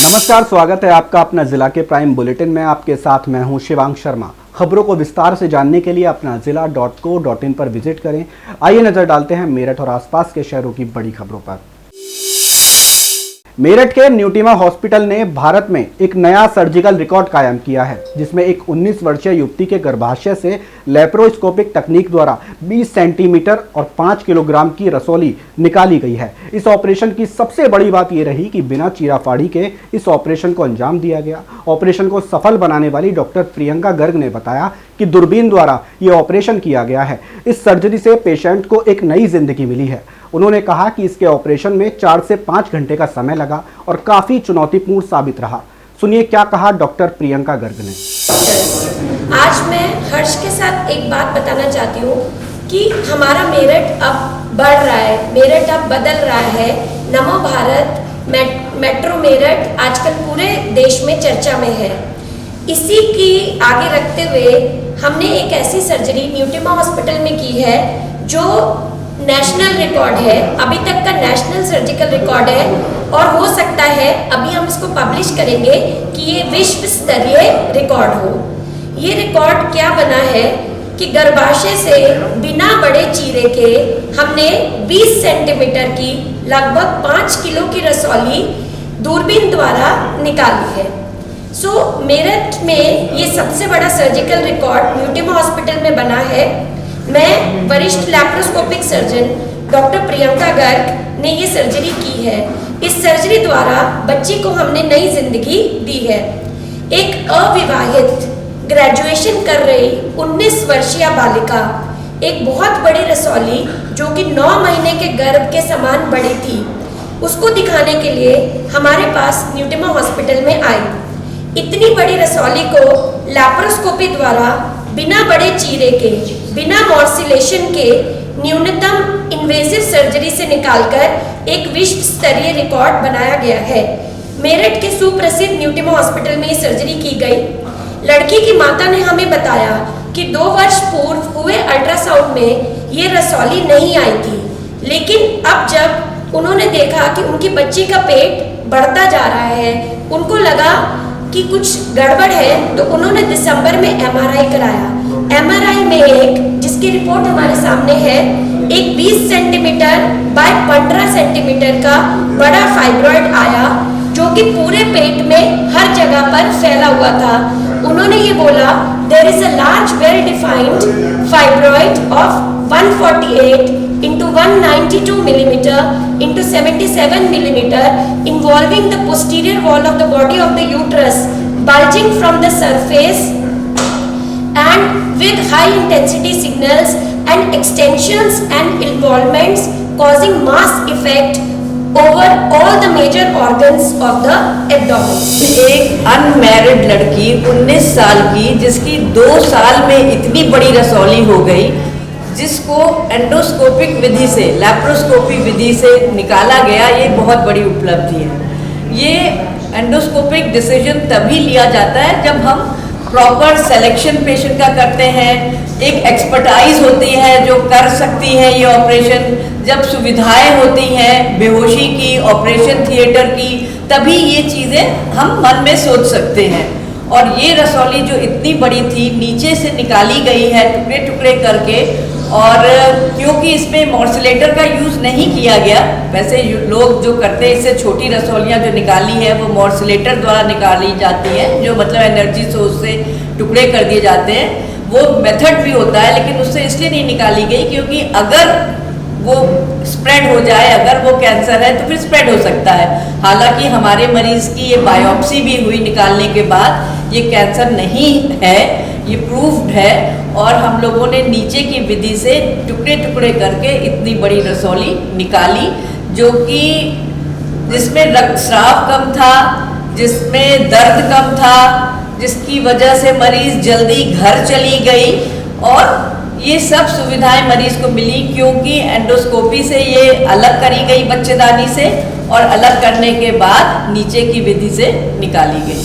नमस्कार, स्वागत है आपका अपना जिला के प्राइम बुलेटिन में। आपके साथ मैं हूं शिवांग शर्मा। खबरों को विस्तार से जानने के लिए अपना जिला.co.in पर विजिट करें। आइए नजर डालते हैं मेरठ और आसपास के शहरों की बड़ी खबरों पर। मेरठ के न्यूटिमा हॉस्पिटल ने भारत में एक नया सर्जिकल रिकॉर्ड कायम किया है, जिसमें एक 19 वर्षीय युवती के गर्भाशय से लैप्रोस्कोपिक तकनीक द्वारा 20 सेंटीमीटर और 5 किलोग्राम की रसौली निकाली गई है। इस ऑपरेशन की सबसे बड़ी बात यह रही कि बिना चीराफाड़ी के इस ऑपरेशन को अंजाम दिया गया। ऑपरेशन को सफल बनाने वाली डॉक्टर प्रियंका गर्ग ने बताया कि दूरबीन द्वारा ये ऑपरेशन किया गया है। इस सर्जरी से पेशेंट को एक नई जिंदगी मिली है। उन्होंने कहा कि इसके ऑपरेशन में 4 से 5 घंटे का समय लगा और काफी चुनौतीपूर्ण साबित रहा। सुनिए क्या कहा डॉक्टर प्रियंका गर्ग ने। आज मैं हर्ष के साथ एक बात बताना चाहती हूँ कि हमारा मेरठ अब बढ़ रहा है, मेरठ अब बदल रहा है। नमो भारत मेट्रो मेरठ आजकल पूरे देश में चर्चा में है। इसी की आगे रखते हुए हमने एक ऐसी सर्जरी न्यूटिमा हॉस्पिटल में की है जो नेशनल रिकॉर्ड है, अभी तक का नेशनल सर्जिकल रिकॉर्ड है, और हो सकता है अभी हम इसको पब्लिश करेंगे कि ये विश्व स्तरीय रिकॉर्ड हो। ये रिकॉर्ड क्या बना है कि गर्भाशय से बिना बड़े चीरे के हमने 20 सेंटीमीटर की लगभग 5 किलो की रसौली दूरबीन द्वारा निकाली है। मेरठ में ये सबसे बड़ा सर्जिकल रिकॉर्ड न्यूटिमा हॉस्पिटल में बना है। मैं वरिष्ठ laparoscopic surgeon doctor Priyanka Garg ने ये सर्जरी की है। इस सर्जरी द्वारा बच्ची को हमने नई जिंदगी दी है। एक अविवाहित ग्रेजुएशन कर रही 19 वर्षीय बालिका एक बहुत बड़ी रसौली जो कि 9 महीने के गर्भ के समान बड़ी थी, उसको दिखाने के लिए हमारे पास न्यूटिमा हॉस्पिटल में आई। इतनी बड़ी रसौली को लैप्रोस्कोपी द्वारा बिना बड़े चीरे के, बिना मॉर्सिलेशन के, न्यूनतम इन्वेसिव सर्जरी से निकालकर एक विश्व स्तरीय रिकॉर्ड बनाया गया है। मेरठ के सुप्रसिद्ध न्यूटिमा हॉस्पिटल में ये सर्जरी की गई। लड़की की माता ने हमें बताया कि 2 वर्ष पूर्व हुए अल्ट्रासाउंड में ये रसौली नहीं आई थी, लेकिन अब जब उन्होंने देखा कि उनकी बच्ची का पेट बढ़ता जा रहा है, उनको लगा कि कुछ गड़बड़ है, तो उन्होंने दिसंबर में MRI कराया। MRI में एक, जिसकी रिपोर्ट हमारे सामने है, एक 20 सेंटीमीटर बाय 15 सेंटीमीटर का बड़ा फाइब्रॉइड आया जो कि पूरे पेट में हर जगह पर फैला हुआ था। उन्होंने ये बोला, there is a large well defined fibroid of 148 into 192 millimeter into 77 millimeter involving the posterior wall of the body of the uterus, bulging from the surface and with high intensity signals and extensions and involvements causing mass effect over all the major organs of the abdomen। एक unmarried लड़की 19 साल की, जिसकी 2 साल में इतनी बड़ी रसौली हो गई, जिसको एंडोस्कोपिक विधि से, लैप्रोस्कोपिक विधि से निकाला गया, ये बहुत बड़ी उपलब्धि है। ये एंडोस्कोपिक डिसीजन तभी लिया जाता है जब हम प्रॉपर सिलेक्शन पेशेंट का करते हैं, एक एक्सपर्टाइज होती है जो कर सकती है ये ऑपरेशन, जब सुविधाएं होती हैं बेहोशी की, ऑपरेशन थिएटर की, तभी ये चीज़ें हम मन में सोच सकते हैं। और ये रसौली जो इतनी बड़ी थी, नीचे से निकाली गई है टुकड़े टुकड़े करके, और क्योंकि इसमें मॉर्सिलेटर का यूज़ नहीं किया गया, वैसे लोग जो करते हैं इससे छोटी रसौलियाँ जो निकाली है वो मॉर्सिलेटर द्वारा निकाली जाती हैं, जो मतलब एनर्जी सोर्स से टुकड़े कर दिए जाते हैं। वो मेथड भी होता है, लेकिन उससे इसलिए नहीं निकाली गई क्योंकि अगर वो स्प्रेड हो जाए, अगर वो कैंसर है तो फिर स्प्रेड हो सकता है। हालांकि हमारे मरीज़ की ये बायोप्सी भी हुई निकालने के बाद, ये कैंसर नहीं है, ये प्रूव्ड है। और हम लोगों ने नीचे की विधि से टुकड़े टुकड़े करके इतनी बड़ी रसौली निकाली, जो कि जिसमें रक्तस्राव कम था, जिसमें दर्द कम था, जिसकी वजह से मरीज़ जल्दी घर चली गई, और ये सब सुविधाएं मरीज़ को मिली क्योंकि एंडोस्कोपी से ये अलग करी गई बच्चेदानी से, और अलग करने के बाद नीचे की विधि से निकाली गई।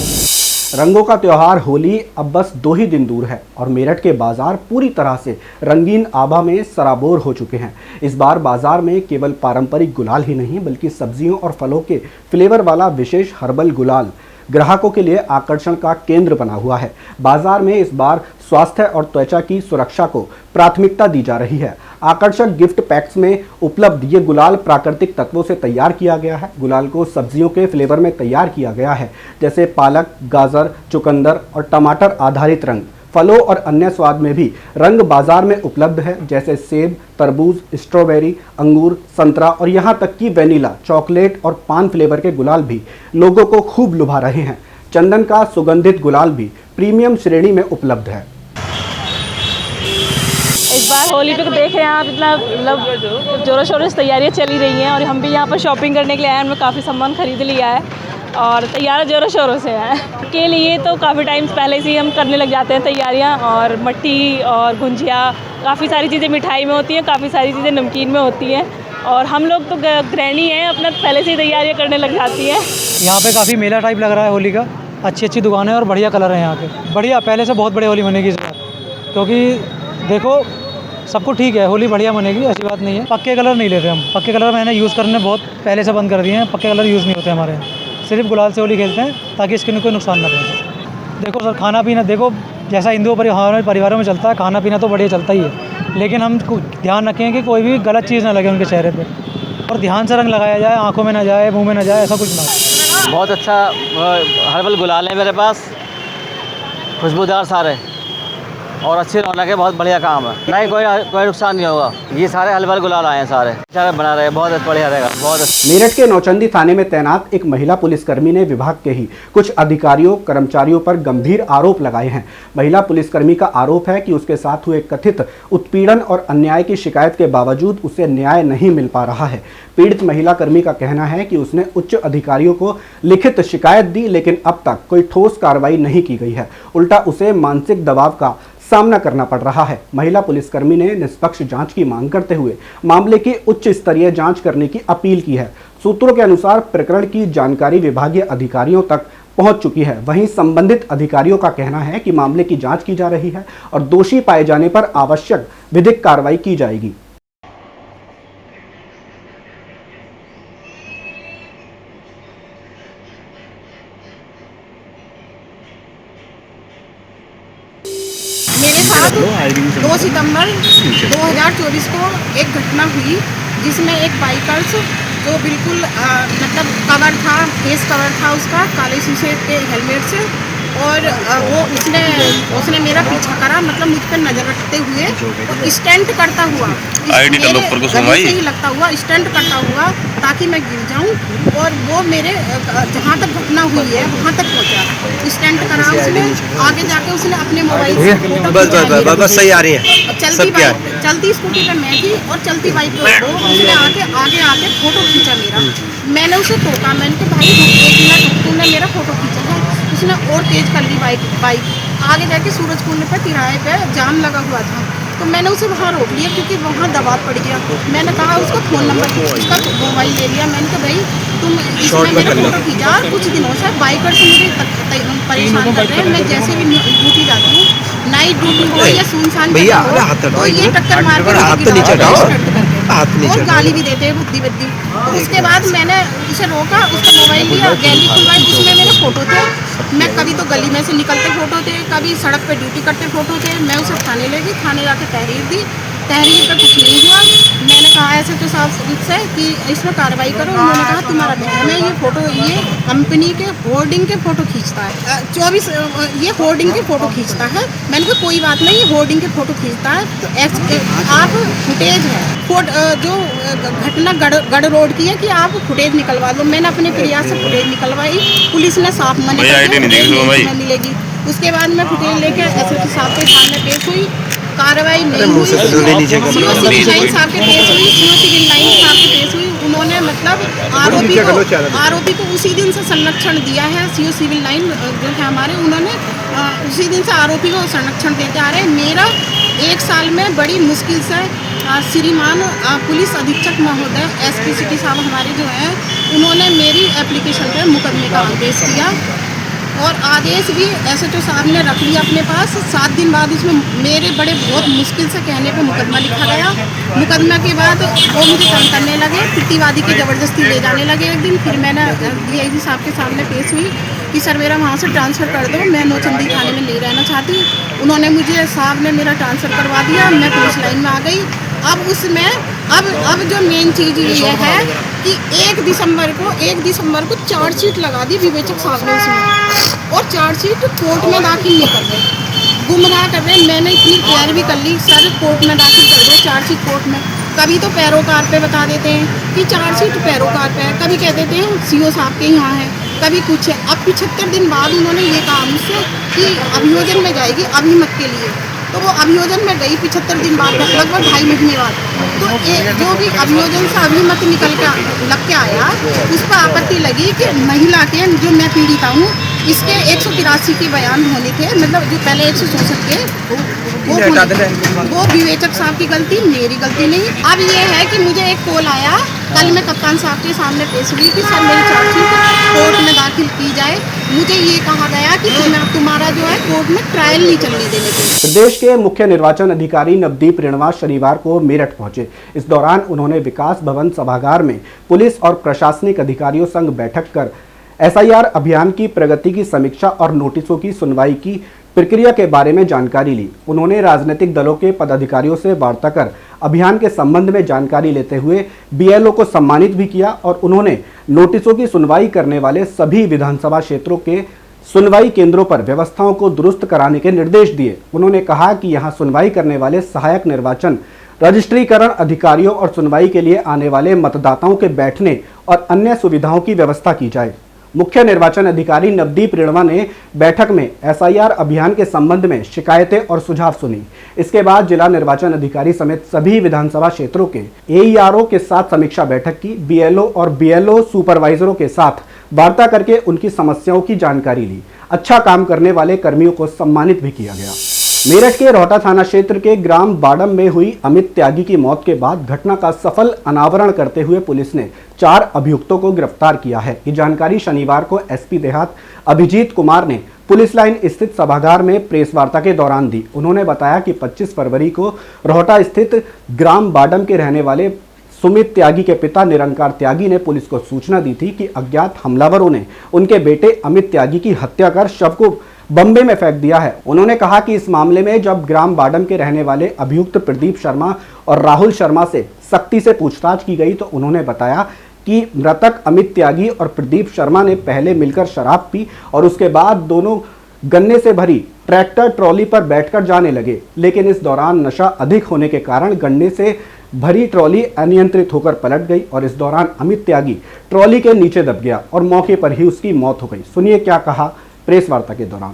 रंगों का त्योहार होली अब बस 2 ही दिन दूर है और मेरठ के बाजार पूरी तरह से रंगीन आभा में सराबोर हो चुके हैं। इस बार बाजार में केवल पारंपरिक गुलाल ही नहीं बल्कि सब्जियों और फलों के फ्लेवर वाला विशेष हर्बल गुलाल ग्राहकों के लिए आकर्षण का केंद्र बना हुआ है। बाजार में इस बार स्वास्थ्य और त्वचा की सुरक्षा को प्राथमिकता दी जा रही है। आकर्षक गिफ्ट पैक्स में उपलब्ध ये गुलाल प्राकृतिक तत्वों से तैयार किया गया है। गुलाल को सब्जियों के फ्लेवर में तैयार किया गया है, जैसे पालक, गाजर, चुकंदर और टमाटर आधारित रंग। फलों और अन्य स्वाद में भी रंग बाजार में उपलब्ध है, जैसे सेब, तरबूज, स्ट्रॉबेरी, अंगूर, संतरा और यहाँ तक कि वेनिला, चॉकलेट और पान फ्लेवर के गुलाल भी लोगों को खूब लुभा रहे हैं। चंदन का सुगंधित गुलाल भी प्रीमियम श्रेणी में उपलब्ध है। इस बार होली पे देख रहे हैं आप, इतना मतलब जोरों शोरों से तैयारियां चली रही हैं और हम भी यहाँ पर शॉपिंग करने के लिए आए हैं। हमने काफ़ी सामान खरीद लिया है और तैयार जोरों शोरों से हैं के लिए। तो काफ़ी टाइम पहले से ही हम करने लग जाते हैं तैयारियां, और मट्टी और गुंजिया, काफ़ी सारी चीज़ें मिठाई में होती हैं, काफ़ी सारी चीज़ें नमकीन में होती हैं और हम लोग तो गृहिणी हैं, अपना पहले से ही तैयारियाँ करने लग जाती हैं। यहाँ पे काफ़ी मेला टाइप लग रहा है होली का। अच्छी अच्छी दुकानें और बढ़िया कलर हैं यहाँ के। बढ़िया, पहले से बहुत बड़ी होली मनेगी इस बार, क्योंकि देखो सबको ठीक है, होली बढ़िया मनेगी, ऐसी बात नहीं है। पक्के कलर नहीं लेते हम, पक्के कलर मैंने यूज़ करने बहुत पहले से बंद कर दिए हैं। पक्के कलर यूज़ नहीं होते हमारे यहाँ, सिर्फ गुलाल से होली खेलते हैं ताकि स्किन को कोई नुकसान ना पहुँचे। देखो सर, खाना पीना देखो जैसा हिंदू परिवारों में चलता है, खाना पीना तो बढ़िया चलता ही है, लेकिन हम ध्यान रखें कि कोई भी गलत चीज़ ना लगे उनके चेहरे पे, और ध्यान से रंग लगाया जाए, आंखों में ना जाए, मुंह में ना जाए, ऐसा कुछ ना हो। बहुत अच्छा हर्बल गुलाल है मेरे पास, खुशबूदार सारे और अच्छी रौनक है, बहुत बढ़िया काम है। नहीं, कोई नुकसान नहीं होगा। ये सारे हर्बल गुलाल आए हैं, सारे बना रहे हैं, बहुत बढ़िया रहेगा, बहुत अच्छा। मेरठ के नौचंदी थाने में तैनात एक महिला पुलिसकर्मी ने विभाग के ही कुछ अधिकारियों कर्मचारियों पर गंभीर आरोप लगाए हैं। महिला पुलिसकर्मी का आरोप है कि उसके साथ हुए कथित उत्पीड़न और अन्याय की शिकायत के बावजूद उसे न्याय नहीं मिल पा रहा है। पीड़ित महिला कर्मी का कहना है कि उसने उच्च अधिकारियों को लिखित शिकायत दी, लेकिन अब तक कोई ठोस कार्रवाई नहीं की गई है। उल्टा उसे मानसिक दबाव का सामना करना पड़ रहा है। महिला पुलिसकर्मी ने निष्पक्ष जांच की मांग करते हुए मामले की उच्च स्तरीय जांच करने की अपील की है। सूत्रों के अनुसार प्रकरण की जानकारी विभागीय अधिकारियों तक पहुंच चुकी है। वहीं संबंधित अधिकारियों का कहना है कि मामले की जांच की जा रही है और दोषी पाए जाने पर आवश्यक विधिक कार्रवाई की जाएगी। मेरे साथ 2 सितंबर 2024 को एक घटना हुई जिसमें एक बाइकर्स जो बिल्कुल मतलब कवर था, फेस कवर था उसका काले शीशे के हेलमेट से, और वो उसने मेरा पीछा करा, मतलब मुझ पर नज़र रखते हुए और स्टंट करता हुआ, गले से ही लगता हुआ स्टंट करता हुआ ताकि मैं गिर जाऊं, और वो मेरे जहाँ तक घटना हुई है वहाँ तक पहुँचा। स्टंट करा उसने, आगे जाके उसने अपने मोबाइल से फोटो बस सही आ रही है। चलती स्कूटी पे मैं थी और चलती बाइक पे वो, उसने आगे आके फोटो खींचा मेरा। मैंने उसे टोका, मैंने कहा भाई रुक, 1 मिनट, तूने मेरा फोटो खींचा है। उसने और तेज कर ली बाइक। आगे जाके सूरज कुंड पे तिराहे पे जाम लगा हुआ था, तो मैंने उसे वहाँ रोक लिया क्योंकि वहाँ दबाव पड़ गया। मैंने कहा उसका फ़ोन नंबर, उसका मोबाइल ले लिया। मैंने कहा भाई तुम इसमें मेरा फोटो खींचा, कुछ दिनों से बाइकर से मुझे परेशान कर रहे हैं। मैं जैसे भी ड्यूटी जाती हूँ, नाइट ड्यूटी हो या सुनसान जगह हो, तो ये टक्कर मार के और गाली भी देते हैं बुद्धि। उसके बाद मैंने उसे रोका, उसका मोबाइल लिया, गैलरी खुलवाई, उसमें मेरे फ़ोटो थे। मैं कभी तो गली में से निकलते फ़ोटो थे, कभी सड़क पे ड्यूटी करते फ़ोटो थे। मैं उसे थाने ले गई, थाने जाके तहरीर दी। तहरीर पे कुछ नहीं हुआ। मैंने कहा ऐसे तो साहब से कि इसमें कार्रवाई करो। उन्होंने कहा तुम्हारा बहन है, ये फ़ोटो ये कंपनी के होर्डिंग के फ़ोटो खींचता है, 24 ये होर्डिंग के फ़ोटो खींचता है। मैंने कहा कोई बात नहीं, होर्डिंग के फ़ोटो खींचता है, आप फुटेज है जो घटना गढ़ रोड की है कि आप फुटेज निकलवा दो। मैंने अपने प्रयास से फुटेज निकलवाई, पुलिस ने साफ मना किया मिलेगी। उसके बाद मैं फुटेज लेके एसएसपी साहब के सामने पेश हुई, कार्रवाई नहीं हुई। सीओ सिविल लाइन साहब के पेश हुई, सीओ सिविल लाइन साहब के पेश हुई। उन्होंने मतलब आरोपी को उसी दिन से संरक्षण दिया है। सीओ सिविल लाइन जो है हमारे, उन्होंने उसी दिन से आरोपी को संरक्षण देते आ रहे हैं। मेरा 1 साल में बड़ी मुश्किल से श्रीमान पुलिस अधीक्षक महोदय एसपी सिटी साहब हमारे जो हैं, उन्होंने मेरी एप्लीकेशन पर मुकदमे का आदेश किया और आदेश भी SHO साहब ने रख लिया अपने पास। 7 दिन बाद इसमें मेरे बड़े बहुत मुश्किल से कहने पे मुकदमा लिखा गया। मुकदमा के बाद वो मुझे तंग करने लगे, प्रतिवादी की ज़बरदस्ती ले जाने लगे। एक दिन फिर मैंने DIG साहब के सामने पेश हुई कि सर मेरा वहाँ से ट्रांसफ़र कर दो, मैं नौचंदी थाने में नहीं रहना चाहती। उन्होंने मुझे, साहब ने मेरा ट्रांसफ़र करवा दिया, मैं पुलिस लाइन में आ गई। अब उसमें अब जो मेन चीज़ ये है कि 1 दिसंबर को चार्जशीट लगा दी विवेचक साहब ने उसमें, और चार्जशीट कोर्ट में दाखिल नहीं कर रहे, गुमराह कर रहे। मैंने इतनी तैयारी भी कर ली, सर कोर्ट में दाखिल कर दो चार्जशीट कोर्ट में। कभी तो पैरोकार पे बता देते हैं कि चार्जशीट पैरोकार पे है, कभी कह देते हैं CO साहब के यहाँ है, कभी कुछ है। अब 75 दिन बाद उन्होंने ये कहा मुझसे कि अभियोजन में जाएगी अभिमत के लिए, तो वो अभियोजन में गई 75 दिन बाद, लगभग 2.5 महीने बाद। तो जो भी अभियोजन से अभिमत निकल के लग के आया, उस पर आपत्ति लगी कि महिला के, जो मैं पीड़िता हूँ, इसके 183 के बयान होने थे, मतलब जो पहले 164 के वो विवेचक साहब की गलती, मेरी गलती नहीं। अब ये है कि मुझे एक कॉल आया, कल मैं कप्तान साहब के सामने पेश हुई कि सर मेरी चार्जशीट कोर्ट में दाखिल की जाए। मुझे ये कहा गया कि तुम्हारा जो है कोर्ट में ट्रायल नहीं चलने देने के। प्रदेश के मुख्य निर्वाचन अधिकारी नवदीप रेणवा शनिवार को मेरठ पहुंचे। इस दौरान उन्होंने विकास भवन सभागार में पुलिस और प्रशासनिक अधिकारियों संग बैठक कर SIR अभियान की प्रगति की समीक्षा और नोटिसों की सुनवाई की प्रक्रिया के बारे में जानकारी ली। उन्होंने राजनीतिक दलों के पदाधिकारियों से वार्ता कर अभियान के संबंध में जानकारी लेते हुए BLO को सम्मानित भी किया और उन्होंने नोटिसों की सुनवाई करने वाले सभी विधानसभा क्षेत्रों के सुनवाई केंद्रों पर व्यवस्थाओं को दुरुस्त कराने के निर्देश दिए। उन्होंने कहा कि यहां सुनवाई करने वाले सहायक निर्वाचन रजिस्ट्रीकरण अधिकारियों और सुनवाई के लिए आने वाले मतदाताओं के बैठने और अन्य सुविधाओं की व्यवस्था की जाए। मुख्य निर्वाचन अधिकारी नवदीप रेणवा ने बैठक में SIR अभियान के संबंध में शिकायतें और सुझाव सुनी। इसके बाद जिला निर्वाचन अधिकारी समेत सभी विधानसभा क्षेत्रों के AERO के साथ समीक्षा बैठक की। BLO और BLO सुपरवाइजरों के साथ वार्ता करके उनकी समस्याओं की जानकारी ली। अच्छा काम करने वाले कर्मियों को सम्मानित भी किया गया। मेरठ के रोहटा थाना क्षेत्र के ग्राम बाडम में हुई अमित त्यागी की मौत के बाद घटना का सफल अनावरण करते हुए पुलिस ने 4 अभियुक्तों को गिरफ्तार किया है। ये जानकारी शनिवार को SP देहात अभिजीत कुमार ने पुलिस लाइन स्थित सभागार में प्रेस वार्ता के दौरान दी। उन्होंने बताया कि 25 फरवरी को रोहटा स्थित ग्राम बाडम के रहने वाले सुमित त्यागी के पिता निरंकार त्यागी ने पुलिस को सूचना दी थी कि अज्ञात हमलावरों ने उनके बेटे अमित त्यागी की हत्या कर शव को बम्बे में फेंक दिया है। उन्होंने कहा कि इस मामले में जब ग्राम बाडम के रहने वाले अभियुक्त प्रदीप शर्मा और राहुल शर्मा से सख्ती से पूछताछ की गई तो उन्होंने बताया कि मृतक अमित त्यागी और प्रदीप शर्मा ने पहले मिलकर शराब पी और उसके बाद दोनों गन्ने से भरी ट्रैक्टर ट्रॉली पर बैठकर जाने लगे, लेकिन इस दौरान नशा अधिक होने के कारण गन्ने से भरी ट्रॉली अनियंत्रित होकर पलट गई और इस दौरान अमित त्यागी ट्रॉली के नीचे दब गया और मौके पर ही उसकी मौत हो गई। सुनिए क्या कहा प्रेस वार्ता के दौरान।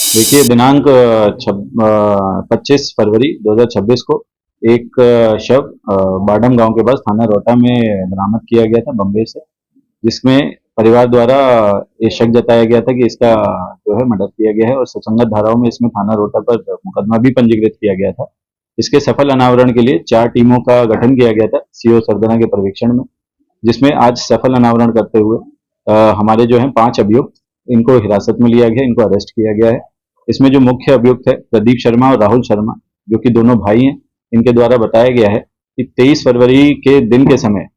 देखिए, दिनांक 25 फरवरी 2026 को एक शव बाडम गांव के पास थाना रोहटा में बरामद किया गया था बम्बे से, जिसमें परिवार द्वारा ये शक जताया गया था कि इसका जो है मर्डर किया गया है और ससंगत धाराओं में इसमें थाना रोहटा पर मुकदमा भी पंजीकृत किया गया था। इसके सफल अनावरण के लिए 4 टीमों का गठन किया गया था CO सरदना के पर्यवेक्षण में, जिसमें आज सफल अनावरण करते हुए हमारे जो हैं 5 अभियुक्त, इनको हिरासत में लिया गया, इनको अरेस्ट किया गया है। इसमें जो मुख्य अभियुक्त है प्रदीप शर्मा और राहुल शर्मा, जो कि दोनों भाई हैं, इनके द्वारा बताया गया है कि 23 फरवरी के दिन के समय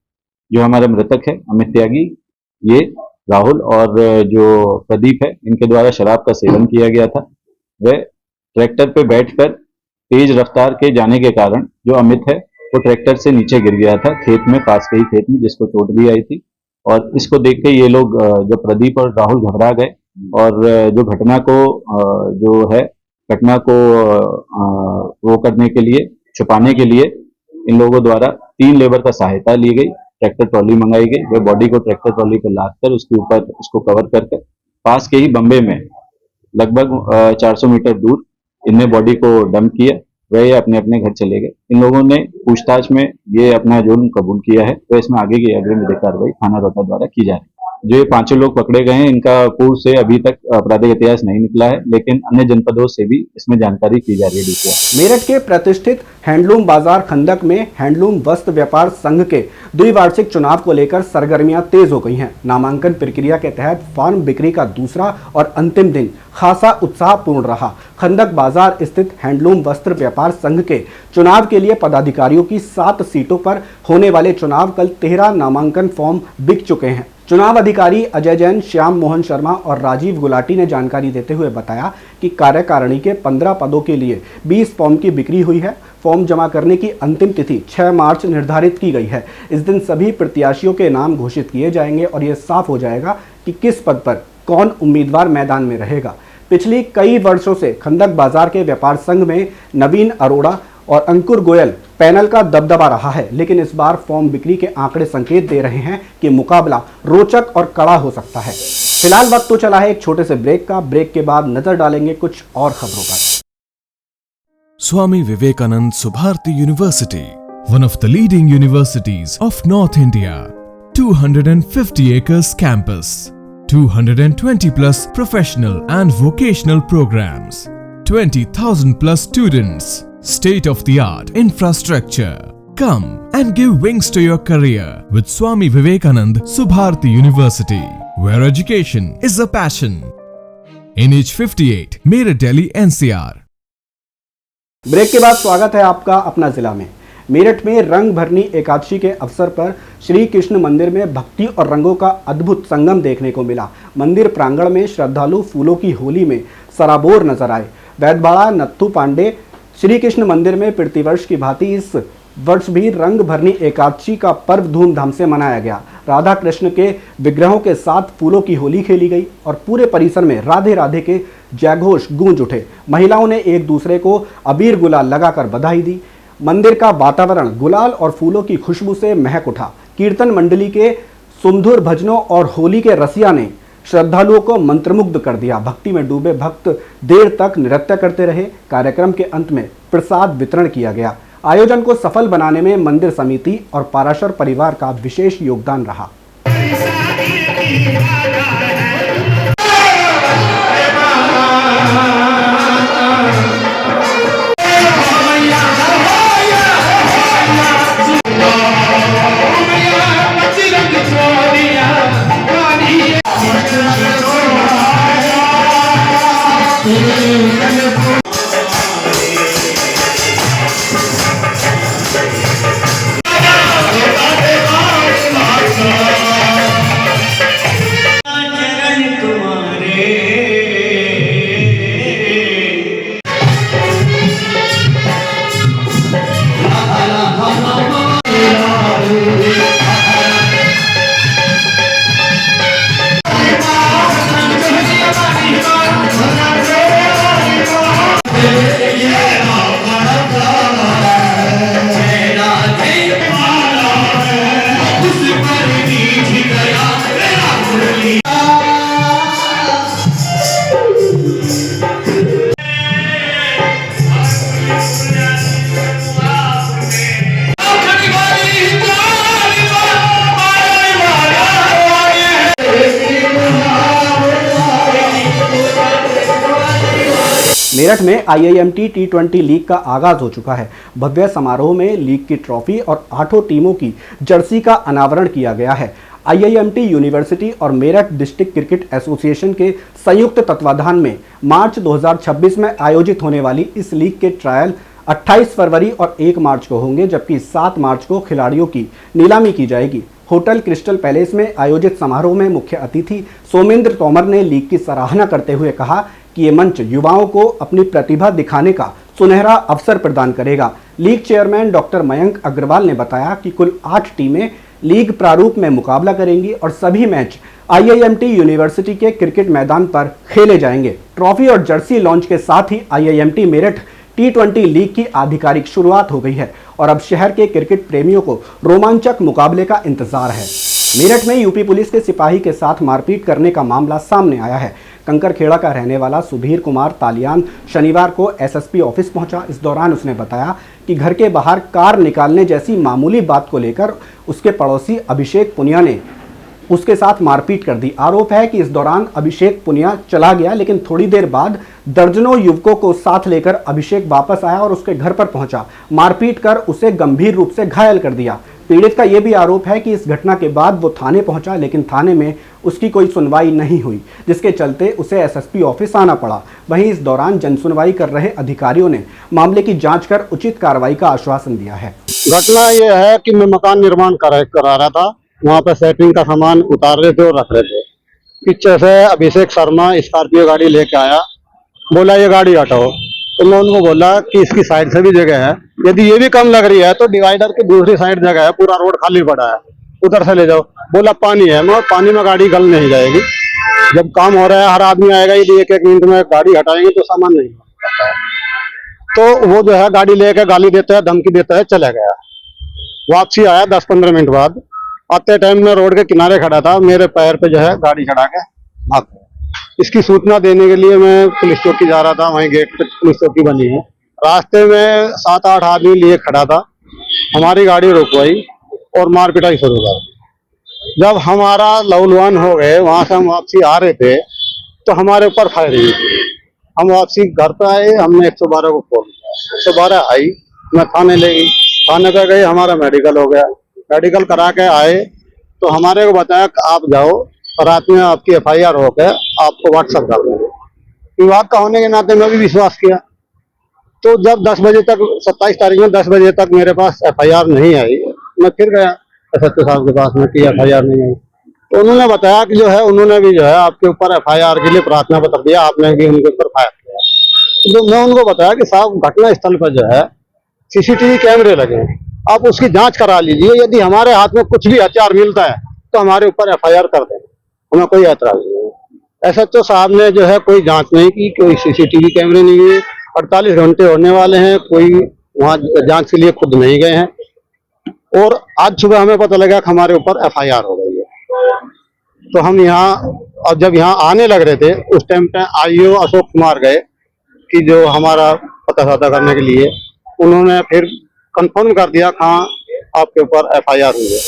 जो हमारा मृतक है अमित त्यागी, ये राहुल और जो प्रदीप है, इनके द्वारा शराब का सेवन किया गया था। वह ट्रैक्टर पे बैठकर तेज रफ्तार के जाने के कारण जो अमित है वो ट्रैक्टर से नीचे गिर गया था खेत में, पास के ही खेत में, जिसको चोट भी आई थी। और इसको देख के ये लोग जो प्रदीप और राहुल घबरा गए और जो घटना को वो करने के लिए, छुपाने के लिए इन लोगों द्वारा 3 लेबर का सहायता ली गई। ट्रैक्टर ट्रॉली मंगाई गई, वह बॉडी को ट्रैक्टर ट्रॉली पर लाद कर उसके ऊपर उसको कवर करके पास के ही बम्बे में लगभग 400 मीटर दूर इनने बॉडी को डंप किया। वह अपने अपने घर चले गए। इन लोगों ने पूछताछ में ये अपना जुर्म कबूल किया है, तो इसमें आगे की अग्रिम विधिक कार्रवाई थाना रोहटा द्वारा की जा रही है। जो ये पांचों लोग पकड़े गए हैं, इनका पूर्व से अभी तक आपराधिक इतिहास नहीं निकला है, लेकिन अन्य जनपदों से भी इसमें जानकारी की जा रही है डीसीआर। मेरठ के प्रतिष्ठित हैंडलूम बाजार खंदक में हैंडलूम वस्त्र व्यापार संघ के द्विवार्षिक चुनाव को लेकर सरगर्मियां तेज हो गई हैं। नामांकन प्रक्रिया के तहत फॉर्म बिक्री का दूसरा और अंतिम दिन खासा उत्साहपूर्ण रहा। खंदक बाजार स्थित हैंडलूम वस्त्र व्यापार संघ के चुनाव के लिए पदाधिकारियों की 7 सीटों पर होने वाले चुनाव कल 13 नामांकन फॉर्म बिक चुके हैं। चुनाव अधिकारी अजय जैन, श्याम मोहन शर्मा और राजीव गुलाटी ने जानकारी देते हुए बताया कि कार्यकारिणी के 15 पदों के लिए 20 फॉर्म की बिक्री हुई है। फॉर्म जमा करने की अंतिम तिथि 6 मार्च निर्धारित की गई है। इस दिन सभी प्रत्याशियों के नाम घोषित किए जाएंगे और यह साफ हो जाएगा कि किस पद पर कौन उम्मीदवार मैदान में रहेगा। पिछली कई वर्षों से खंदक बाजार के व्यापार संघ में नवीन अरोड़ा और अंकुर गोयल पैनल का दबदबा रहा है, लेकिन इस बार फॉर्म बिक्री के आंकड़े संकेत दे रहे हैं कि मुकाबला रोचक और कड़ा हो सकता है। फिलहाल वक्त तो चला है एक छोटे से ब्रेक का। ब्रेक के बाद नजर डालेंगे कुछ और खबरों पर। Swami Vivekanand Subharti University, one of the leading universities of North India. 250 acres campus, 220 plus professional and vocational programs, 20,000 plus students, state of the art infrastructure. Come and give wings to your career with Swami Vivekanand Subharti University, where education is a passion. NH 58, Meerut, Delhi, NCR. Break के बाद स्वागत है आपका अपना जिला में। मेरठ में रंग भरनी एकादशी के अवसर पर श्री कृष्ण मंदिर में भक्ति और रंगों का अद्भुत संगम देखने को मिला। मंदिर प्रांगण में श्रद्धालु फूलों की होली में सराबोर नजर आए। वैदबाड़ा नत्थू पांडे श्री कृष्ण मंदिर में प्रतिवर्ष की भांति इस वर्ष भी रंग भरनी एकादशी का पर्व धूमधाम से मनाया गया। राधा कृष्ण के विग्रहों के साथ फूलों की होली खेली गई और पूरे परिसर में राधे राधे के जयघोष गूंज उठे। महिलाओं ने एक दूसरे को अबीर गुलाल लगाकर बधाई दी। मंदिर का वातावरण गुलाल और फूलों की खुशबू से महक उठा। कीर्तन मंडली के सुमधुर भजनों और होली के रसिया ने श्रद्धालुओं को मंत्रमुग्ध कर दिया। भक्ति में डूबे भक्त देर तक नृत्य करते रहे। कार्यक्रम के अंत में प्रसाद वितरण किया गया। आयोजन को सफल बनाने में मंदिर समिति और पाराशर परिवार का विशेष योगदान रहा। मेरठ में IIMT T20 लीग का आगाज हो चुका है। भव्य समारोह में लीग की ट्रॉफी और 8 टीमों की जर्सी का अनावरण किया गया है। IIMT यूनिवर्सिटी और मेरठ डिस्ट्रिक्ट क्रिकेट एसोसिएशन के संयुक्त तत्वाधान में मार्च 2026 में आयोजित होने वाली इस लीग के ट्रायल 28 फरवरी और 1 मार्च को होंगे, जबकि 7 मार्च को खिलाड़ियों की नीलामी की जाएगी। होटल क्रिस्टल पैलेस में आयोजित समारोह में मुख्य अतिथि सोमेंद्र तोमर ने लीग की सराहना करते हुए कहा कि ये मंच युवाओं को अपनी प्रतिभा दिखाने का सुनहरा अवसर प्रदान करेगा। League chairman doctor Mayank Agrawal ने बताया कि कुल 8 टीमें लीग प्रारूप में मुकाबला करेंगी और सभी मैच IIMT यूनिवर्सिटी के क्रिकेट मैदान पर खेले जाएंगे। ट्रॉफी और जर्सी लॉन्च के साथ ही IIMT मेरठ T20 लीग की आधिकारिक शुरुआत हो गई है और अब शहर के क्रिकेट प्रेमियों को रोमांचक मुकाबले का इंतजार है। मेरठ में यूपी पुलिस के सिपाही के साथ मारपीट करने का मामला सामने आया है। कंकरखेड़ा का रहने वाला सुधीर कुमार तालियान शनिवार को SSP ऑफिस पहुंचा। इस दौरान उसने बताया कि घर के बाहर कार निकालने जैसी मामूली बात को लेकर उसके पड़ोसी अभिषेक पुनिया ने उसके साथ मारपीट कर दी। आरोप है कि इस दौरान अभिषेक पुनिया चला गया, लेकिन थोड़ी देर बाद दर्जनों युवकों को साथ लेकर अभिषेक वापस आया और उसके घर पर पहुंचा। मारपीट कर उसे गंभीर रूप से घायल कर दिया। पीड़ित का यह भी आरोप है कि इस घटना के बाद वो थाने पहुंचा, लेकिन थाने में उसकी कोई सुनवाई नहीं हुई, जिसके चलते उसे एसएसपी ऑफिस आना पड़ा। वहीं इस दौरान जनसुनवाई कर रहे अधिकारियों ने मामले की जांच कर उचित कार्रवाई का आश्वासन दिया है। घटना ये है कि मैं मकान निर्माण करा रहा था, वहाँ पे सेटिंग का सामान उतार रहे थे और रख रहे थे। पीछे से अभिषेक शर्मा स्कॉर्पियो गाड़ी लेके आया, बोला ये गाड़ी हटाओ। तो मैं उनको बोला कि इसकी साइड से भी जगह है, यदि ये भी कम लग रही है तो डिवाइडर की दूसरी साइड जगह है, पूरा रोड खाली पड़ा है, उधर से ले जाओ। बोला पानी है, मैं पानी में गाड़ी गल नहीं जाएगी, जब काम हो रहा है हर आदमी आएगा, यदि एक मिनट में गाड़ी हटाएंगे तो सामान नहीं होता है। तो वो जो है गाड़ी लेके गाली देता है, धमकी देता है, चला गया। वापसी आया 10-15 मिनट बाद, आते टाइम में रोड के किनारे खड़ा था, मेरे पैर पे जो है गाड़ी चढ़ा के भाग गया। इसकी सूचना देने के लिए मैं पुलिस चौकी जा रहा था, वहीं गेट पे पुलिस चौकी बनी है। रास्ते में 7-8 आदमी लिए खड़ा था, हमारी गाड़ी रुकवाई और मार पिटाई शुरू कर दी। जब हमारा लहूलुहान हो गए, वहां से हम वापसी आ रहे थे तो हमारे ऊपर फायरिंग की। हम वापसी घर पे आए, हमने 112 को कॉल किया, 112 आई, मैं थाने ले गई, थाने पे गई, हमारा मेडिकल हो गया। मेडिकल करा के आए तो हमारे को बताया कि आप जाओ, रात में आपकी FIR होकर आपको व्हाट्सएप कर देंगे। विभाग का होने के नाते मैं भी विश्वास किया। तो जब 10 बजे तक 27 तारीख में 10 बजे तक मेरे पास FIR नहीं आई, मैं फिर गया SHO साहब के पास में कि FIR नहीं आई। तो उन्होंने बताया कि जो है उन्होंने भी जो है आपके ऊपर FIR के लिए प्रार्थना पत्र दिया, आपने भी उनके ऊपर फायर किया। तो मैं उनको बताया कि साहब घटना स्थल पर जो है CCTV कैमरे लगे हैं, आप उसकी जांच करा लीजिए, यदि हमारे हाथ में कुछ भी हथियार मिलता है तो हमारे ऊपर FIR कर दें, हमें कोई ऐतराज नहीं है। SHO साहब ने जो है कोई जांच नहीं की, कोई CCTV कैमरे नहीं हुए। 48 घंटे होने वाले हैं, कोई वहाँ जांच के लिए खुद नहीं गए हैं। और आज सुबह हमें पता लगा कि हमारे ऊपर FIR हो गई है। तो हम यहाँ, और जब यहाँ आने लग रहे थे उस टाइम पे IO अशोक कुमार गए कि जो हमारा पता साधा करने के लिए, उन्होंने फिर कंफर्म कर दिया हाँ आपके ऊपर FIR हुई है।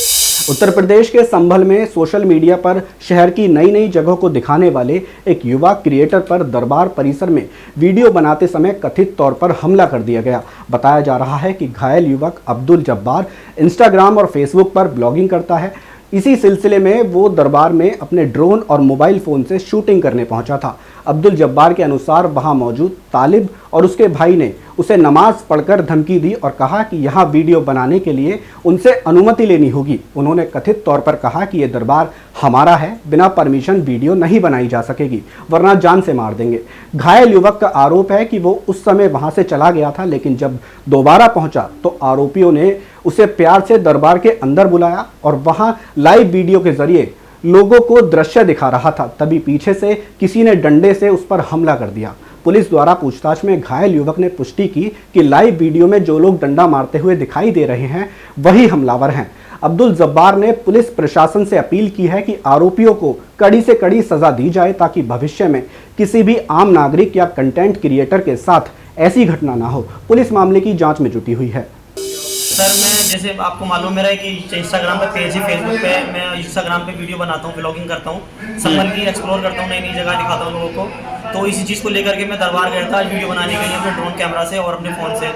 उत्तर प्रदेश के संभल में सोशल मीडिया पर शहर की नई नई जगहों को दिखाने वाले एक युवा क्रिएटर पर दरबार परिसर में वीडियो बनाते समय कथित तौर पर हमला कर दिया गया। बताया जा रहा है कि घायल युवक अब्दुल जब्बार इंस्टाग्राम और फेसबुक पर ब्लॉगिंग करता है। इसी सिलसिले में वो दरबार में अपने ड्रोन और मोबाइल फ़ोन से शूटिंग करने पहुंचा था। अब्दुल जब्बार के अनुसार वहां मौजूद तालिब और उसके भाई ने उसे नमाज पढ़कर धमकी दी और कहा कि यहां वीडियो बनाने के लिए उनसे अनुमति लेनी होगी। उन्होंने कथित तौर पर कहा कि यह दरबार हमारा है, बिना परमिशन वीडियो नहीं बनाई जा सकेगी, वरना जान से मार देंगे। घायल युवक का आरोप है कि वो उस समय वहां से चला गया था, लेकिन जब दोबारा पहुंचा तो आरोपियों ने उसे प्यार से दरबार के अंदर बुलाया और वहां लाइव वीडियो के जरिए लोगों को दृश्य दिखा रहा था। तभी पीछे से किसी ने डंडे से उस पर हमला कर दिया। पुलिस द्वारा पूछताछ में घायल युवक ने पुष्टि की कि लाइव वीडियो में जो लोग डंडा मारते हुए दिखाई दे रहे हैं वही हमलावर हैं। अब्दुल जब्बार ने पुलिस प्रशासन से अपील की है कि आरोपियों को कड़ी से कड़ी सजा दी जाए ताकि भविष्य में किसी भी आम नागरिक या कंटेंट क्रिएटर के साथ ऐसी घटना ना हो। पुलिस मामले की जांच में जुटी हुई है। सर मैं जैसे आपको मालूम मेरा कि इंस्टाग्राम पे पेज है, फेसबुक पे मैं इंस्टाग्राम पे वीडियो बनाता हूँ, ब्लॉगिंग करता हूँ, संभल की एक्सप्लोर करता हूँ, नई नई जगह दिखाता हूँ लोगों को। तो इसी चीज़ को लेकर के मैं दरबार गया था वीडियो बनाने के लिए अपने ड्रोन कैमरा से और अपने फ़ोन से।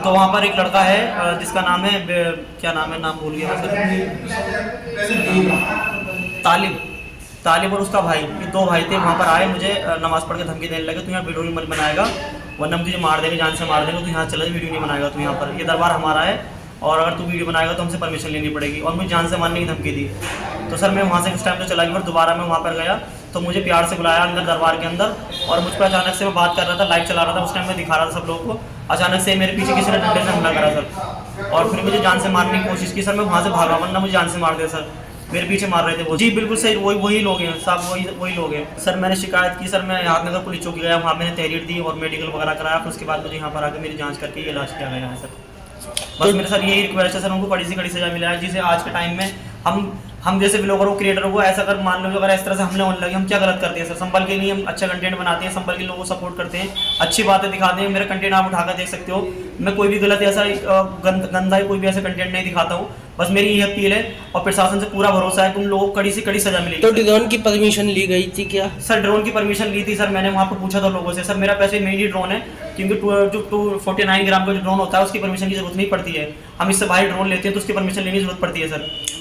तो वहाँ पर एक लड़का है जिसका नाम है, क्या नाम है, नाम भूल गया सर, तालिब और उसका भाई, ये 2 भाई थे। वहाँ पर आए, मुझे नमाज पढ़ के धमकी देने लगे, तू यहाँ वीडियो नहीं बनाएगा वरना हम तुझे मार देंगे, जान से मार देंगे, तू यहाँ चला वीडियो नहीं बनाएगा, तू यहाँ पर, ये दरबार हमारा है और अगर तू वीडियो बनाएगा तो हमसे परमिशन लेनी पड़ेगी, और मुझे जान से मारने की धमकी दी। तो सर मैं वहाँ से उस टाइम तो चला गया और दोबारा मैं वहाँ पर गया तो मुझे प्यार से बुलाया अंदर दरबार के अंदर, और मुझ पर अचानक से मैं बात कर रहा था, लाइव चला रहा था, उस टाइम मैं दिखा रहा था सब लोगों को। अचानक से मेरे पीछे किसी ने डंडे से हमला करा सर, और फिर मुझे जान से मारने की कोशिश की सर। मैं वहाँ से भागा, वरना मुझे जान से मार दिया सर। मेरे पीछे मार रहे थे वो। जी बिल्कुल सही, वही लोग हैं साहब, वही लोग हैं सर। मैंने शिकायत की सर, मैं यादनगर पुलिस चौकी गया, वहाँ मैंने तहरीर दी और मेडिकल वगैरह कराया, फिर उसके बाद मुझे यहाँ पर आकर मेरी जाँच करके इलाज किया गया है सर। बस मेरे सर यही रिक्वेस्ट है सर, उनको कड़ी से कड़ी सजा मिला है, जिसे आज के टाइम में हम जैसे ब्लॉगर हो, क्रिएटर हो, ऐसा अगर मान लो अगर इस तरह से हमले होने लगे, हम क्या गलत करते हैं सर? संभल के लिए हम अच्छा कंटेंट बनाते हैं, संभल के लोगों को सपोर्ट करते हैं, अच्छी बातें दिखाते हैं। मेरा कंटेंट आप उठाकर देख सकते हो, मैं कोई भी गलत ऐसा गंदा कोई भी ऐसा कंटेंट नहीं दिखाता हूँ। बस मेरी ये अपील है और प्रशासन से पूरा भरोसा है कि उन लोगों को कड़ी से कड़ी सजा मिलेगी। तो ड्रोन की परमिशन ली गई थी क्या? सर ड्रोन की परमिशन ली थी सर, मैंने वहाँ पर पूछा था लोगों से। सर मेरा पैसे मेरी ड्रोन है, क्योंकि जो 249 ग्राम का जो ड्रोन होता है उसकी परमिशन की जरूरत नहीं पड़ती है। हम इससे भाई ड्रोन लेते हैं तो उसकी परमिशन लेने की जरूरत पड़ती है सर।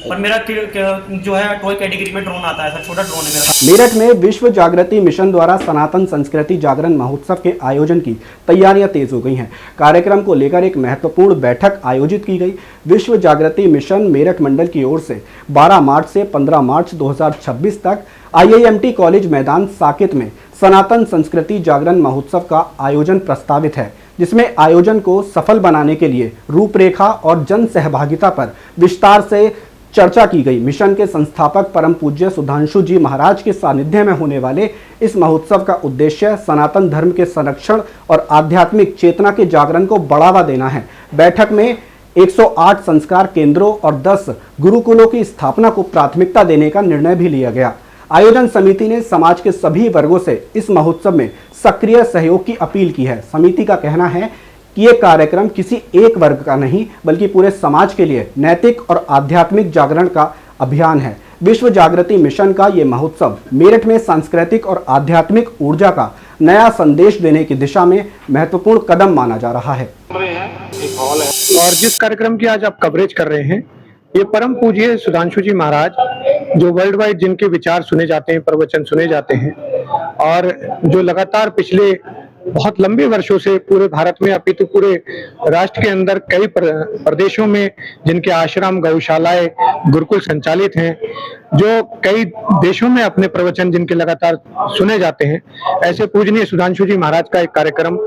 और मेरा जो है टॉय कैटेगरी में ड्रोन आता है सर, छोटा ड्रोन है मेरा। मेरठ में विश्व जागृति मिशन द्वारा सनातन संस्कृति जागरण महोत्सव के आयोजन की तैयारियां तेज हो गई हैं। कार्यक्रम को लेकर एक महत्वपूर्ण बैठक आयोजित की गई। विश्व जागृति मिशन मेरठ मंडल की ओर से 12 मार्च से 15 मार्च 2026 तक IIMT कॉलेज मैदान साकेत में सनातन संस्कृति जागरण महोत्सव का आयोजन प्रस्तावित है, जिसमें आयोजन को सफल बनाने के लिए रूपरेखा और जन सहभागिता पर विस्तार से चर्चा की गई। मिशन के संस्थापक परम पूज्य सुधांशु जी महाराज के सानिध्य में होने वाले इस महोत्सव का उद्देश्य सनातन धर्म के संरक्षण और आध्यात्मिक चेतना के जागरण को बढ़ावा देना है। बैठक में 108 संस्कार केंद्रों और 10 गुरुकुलों की स्थापना को प्राथमिकता देने का निर्णय भी लिया गया। आयोजन समिति ने समाज के सभी वर्गों से इस महोत्सव में सक्रिय सहयोग की अपील की है। समिति का कहना है कि ये कार्यक्रम किसी एक वर्ग का नहीं बल्कि पूरे समाज के लिए नैतिक और आध्यात्मिक जागरण का अभियान है। विश्व जागृति मिशन का ये महोत्सव मेरठ में सांस्कृतिक और आध्यात्मिक ऊर्जा का नया संदेश देने की दिशा में महत्वपूर्ण कदम माना जा रहा है। और जिस कार्यक्रम की आज आप कवरेज कर रहे हैं, ये परम पूज्य सुधांशु जी महाराज, जो वर्ल्ड वाइड जिनके विचार सुने जाते हैं, प्रवचन सुने जाते हैं, और जो लगातार पिछले बहुत लंबे वर्षों से पूरे भारत में अपितु पूरे राष्ट्र के अंदर कई प्रदेशों में जिनके आश्रम, गौशालाएं, गुरुकुल संचालित हैं, जो कई देशों में अपने प्रवचन जिनके लगातार सुने जाते हैं, ऐसे पूजनीय सुधांशु जी महाराज का एक कार्यक्रम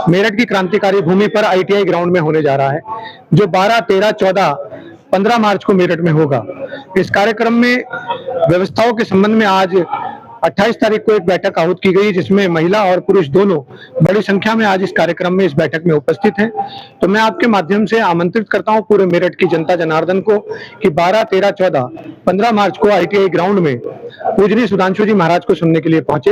मेरठ की क्रांतिकारी भूमि पर ITI ग्राउंड में होने जा रहा है, जो 12, 13, 14, 15 मार्च को मेरठ में होगा। इस कार्यक्रम में व्यवस्थाओं के संबंध में आज 28 तारीख को एक बैठक आहूत की गई, जिसमें महिला और पुरुष दोनों बड़ी संख्या में आज इस कार्यक्रम में इस बैठक में उपस्थित हैं। तो मैं आपके माध्यम से आमंत्रित करता हूं पूरे मेरठ की जनता जनार्दन को कि 12, 13, 14, 15 मार्च को ITI ग्राउंड में पूजनीय सुधांशु जी महाराज को सुनने के लिए पहुंचे।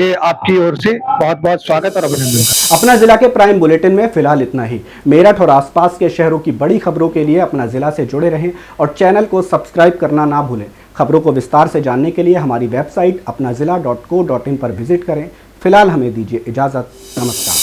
ये आपकी ओर से बहुत बहुत स्वागत और अभिनंदन। अपना जिला के प्राइम बुलेटिन में फिलहाल इतना ही। मेरठ और आसपास के शहरों की बड़ी खबरों के लिए अपना जिला से जुड़े रहें और चैनल को सब्सक्राइब करना ना भूलें। खबरों को विस्तार से जानने के लिए हमारी वेबसाइट apnaZilla.co.in पर विजिट करें। फिलहाल हमें दीजिए इजाज़त। नमस्कार।